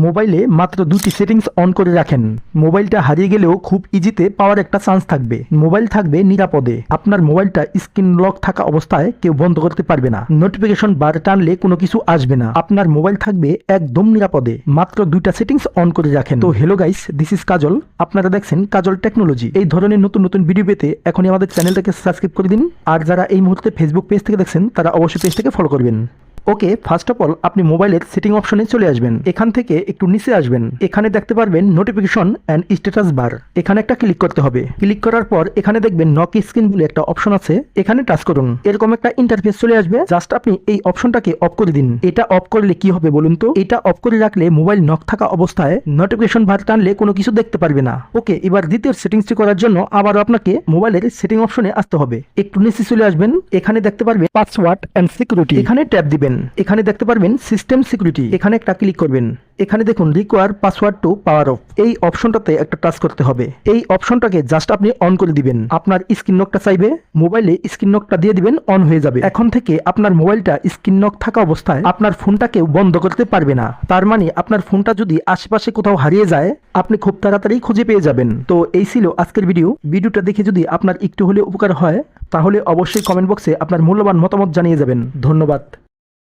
মোবাইলে মাত্র দুটি সেটিংস অন করে রাখেন। মোবাইলটা হারিয়ে গেলেও খুব ইজিতে পাওয়ার একটা চান্স থাকবে। মোবাইল থাকবে নিরাপদে। আপনার মোবাইলটা স্ক্রিন লক থাকা অবস্থায় কেউ বন্ধ করতে পারবে না। নোটিফিকেশন বার টানলে কোনো কিছু আসবে না। আপনার মোবাইল থাকবে একদম নিরাপদে। মাত্র দুইটা সেটিংস অন করে রাখেন। তো হ্যালো গাইস, দিস ইজ কাজল। আপনারা দেখছেন কাজল টেকনোলজি। এই ধরনের নতুন নতুন ভিডিও পেতে এখনই আমাদের চ্যানেলটাকে সাবস্ক্রাইব করে দিন। আর যারা এই মুহূর্তে ফেসবুক পেজ থেকে দেখছেন তারা অবশ্যই পেজটাকে ফলো করবেন। ওকে, ফার্স্ট অফ অল আপনি মোবাইলের সেটিং অপশনে চলে আসবেন। এখান থেকে একটু নিচে আসবেন। এখানে দেখতে পারবেন নোটিফিকেশন অ্যান্ড স্ট্যাটাস বার। এখানে একটা ক্লিক করতে হবে। ক্লিক করার পর এখানে দেখবেন নক স্ক্রিন বলে একটা অপশন আছে। এখানে টাচ করুন। এরকম একটা ইন্টারফেস চলে আসবে। জাস্ট আপনি এই অপশনটাকে অফ করে দিন। এটা অফ করলে কি হবে বলুন তো? এটা অফ করে রাখলে মোবাইল নক থাকা অবস্থায় নোটিফিকেশন বার টানলে কোনো কিছু দেখতে পারবে না। ওকে, এবার দ্বিতীয় সেটিংসটি করার জন্য আবারও আপনাকে মোবাইলের সেটিং অপশনে আসতে হবে। একটু নিচে চলে আসবেন। এখানে দেখতে পারবেন পাসওয়ার্ড অ্যান্ড সিকিউরিটি। এখানে ট্যাপ দিবেন। এখানে দেখতে পারবেন সিস্টেম সিকিউরিটি। এখানে একটা ক্লিক করবেন। এখানে দেখুন require password to power off. এই অপশনটাতে একটা টাচ করতে হবে। এই অপশনটাকে জাস্ট আপনি অন করে দিবেন। আপনার স্ক্রিন লকটা চাইবে, মোবাইলে স্ক্রিন লকটা দিয়ে দিবেন, অন হয়ে যাবে। এখন থেকে আপনার মোবাইলটা স্ক্রিন লক থাকা অবস্থায় আপনার ফোনটা কেউ বন্ধ করতে পারবে না। তার মানে আপনার ফোনটা যদি আশেপাশে কোথাও হারিয়ে যায় আপনি খুব তাড়াতাড়ি খুঁজে পেয়ে যাবেন। তো এই ছিল আজকের ভিডিওটা দেখে যদি আপনার একটু হলে উপকার হয় তাহলে অবশ্যই কমেন্ট বক্সে আপনার মূল্যবান মতামত জানিয়ে যাবেন। ধন্যবাদ।